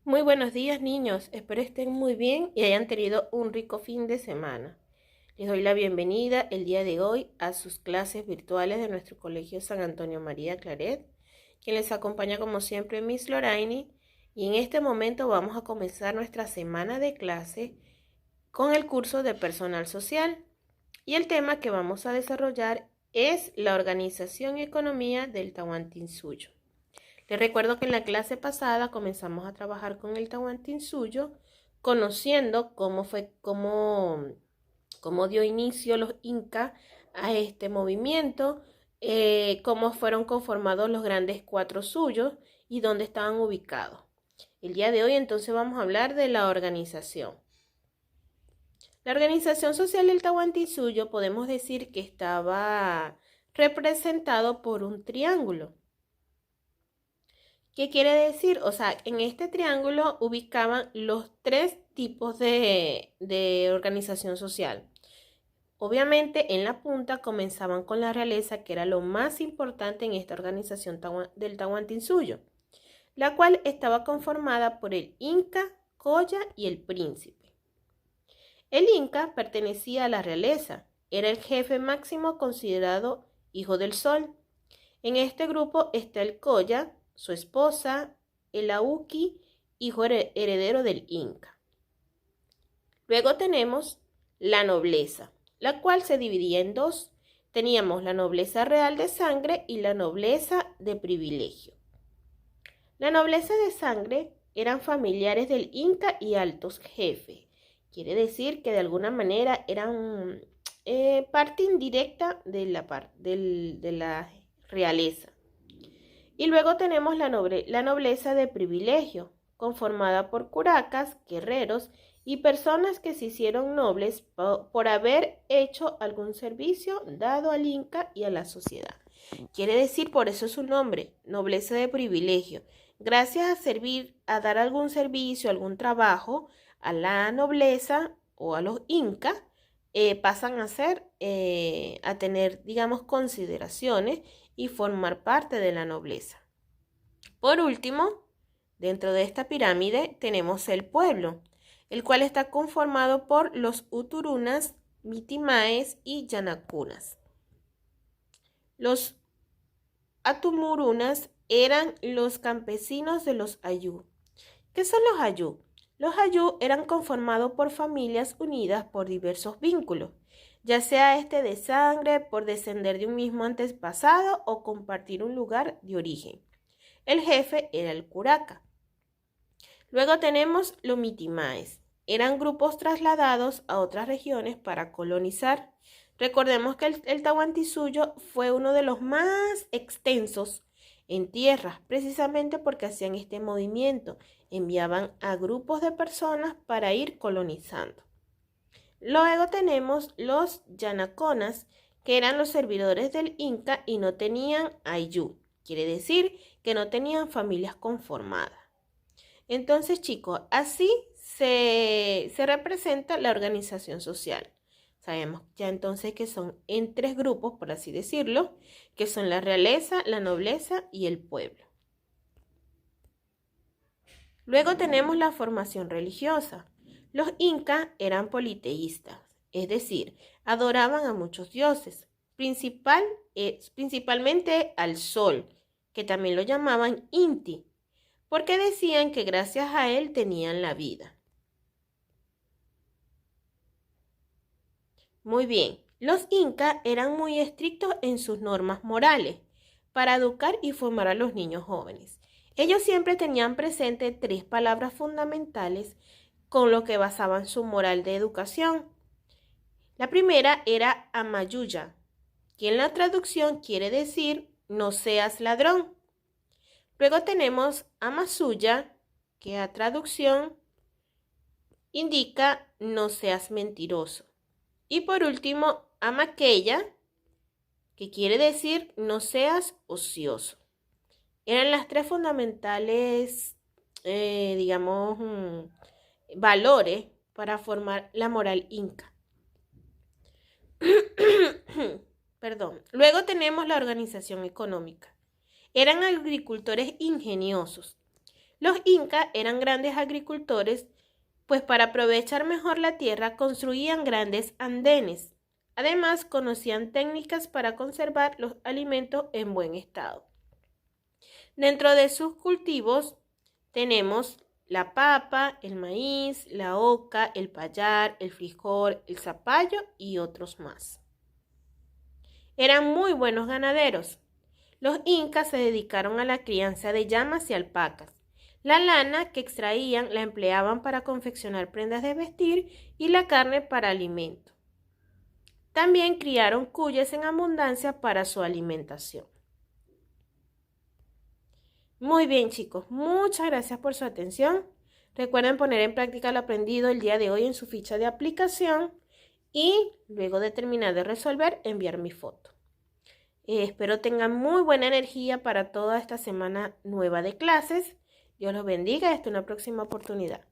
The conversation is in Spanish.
Muy buenos días, niños. Espero estén muy bien y hayan tenido un rico fin de semana. Les doy la bienvenida el día de hoy a sus clases virtuales de nuestro Colegio San Antonio María Claret, quien les acompaña como siempre Miss Loraini, y en este momento vamos a comenzar nuestra semana de clase con el curso de personal social. Y el tema que vamos a desarrollar es la organización y economía del Tahuantinsuyo. Les recuerdo que en la clase pasada comenzamos a trabajar con el Tahuantinsuyo, conociendo cómo dio inicio los incas a este movimiento, cómo fueron conformados los grandes cuatro suyos y dónde estaban ubicados. El día de hoy entonces vamos a hablar de la organización. La organización social del Tahuantinsuyo podemos decir que estaba representado por un triángulo. ¿Qué quiere decir? O sea, en este triángulo ubicaban los tres tipos de organización social. Obviamente, en la punta comenzaban con la realeza, que era lo más importante en esta organización del Tahuantinsuyo, la cual estaba conformada por el Inca, Coya y el Príncipe. El Inca pertenecía a la realeza, era el jefe máximo considerado hijo del sol. En este grupo está el Coya, su esposa, el Auqui, hijo heredero del Inca. Luego tenemos la nobleza, la cual se dividía en dos. Teníamos la nobleza real de sangre y la nobleza de privilegio. La nobleza de sangre eran familiares del Inca y altos jefes. Quiere decir que de alguna manera eran parte indirecta de la realeza. Y luego tenemos la nobleza de privilegio, conformada por curacas, guerreros y personas que se hicieron nobles por haber hecho algún servicio dado al Inca y a la sociedad. Quiere decir, por eso es su nombre, nobleza de privilegio. Gracias a servir, a dar algún servicio, algún trabajo a la nobleza o a los incas, pasan a tener, digamos, consideraciones y formar parte de la nobleza. Por último, dentro de esta pirámide tenemos el pueblo, el cual está conformado por los uturunas, mitimaes y yanacunas. Los atumurunas eran los campesinos de los ayú. ¿Qué son los ayú? Los ayú eran conformados por familias unidas por diversos vínculos, ya sea este de sangre, por descender de un mismo antepasado o compartir un lugar de origen. El jefe era el curaca. Luego tenemos los mitimaes. Eran grupos trasladados a otras regiones para colonizar. Recordemos que el Tahuantinsuyo fue uno de los más extensos en tierras, precisamente porque hacían este movimiento. Enviaban a grupos de personas para ir colonizando. Luego tenemos los yanaconas, que eran los servidores del Inca y no tenían ayú. Quiere decir que no tenían familias conformadas. Entonces, chicos, así se representa la organización social. Sabemos ya entonces que son en tres grupos, por así decirlo, que son la realeza, la nobleza y el pueblo. Luego tenemos la formación religiosa. Los incas eran politeístas, es decir, adoraban a muchos dioses, principalmente al sol, que también lo llamaban Inti, porque decían que gracias a él tenían la vida. Muy bien, los incas eran muy estrictos en sus normas morales para educar y formar a los niños jóvenes. Ellos siempre tenían presente tres palabras fundamentales con lo que basaban su moral de educación. La primera era amayuya, que en la traducción quiere decir no seas ladrón. Luego tenemos amasuya, que a traducción indica no seas mentiroso. Y por último, amaqueya, que quiere decir no seas ocioso. Eran las tres fundamentales, valores para formar la moral inca. Perdón. Luego tenemos la organización económica. Eran agricultores ingeniosos. Los incas eran grandes agricultores, pues para aprovechar mejor la tierra construían grandes andenes. Además, conocían técnicas para conservar los alimentos en buen estado. Dentro de sus cultivos tenemos la papa, el maíz, la oca, el payar, el frijol, el zapallo y otros más. Eran muy buenos ganaderos. Los incas se dedicaron a la crianza de llamas y alpacas. La lana que extraían la empleaban para confeccionar prendas de vestir y la carne para alimento. También criaron cuyes en abundancia para su alimentación. Muy bien, chicos, muchas gracias por su atención. Recuerden poner en práctica lo aprendido el día de hoy en su ficha de aplicación y luego de terminar de resolver, enviar mi foto. Espero tengan muy buena energía para toda esta semana nueva de clases. Dios los bendiga. Hasta una próxima oportunidad.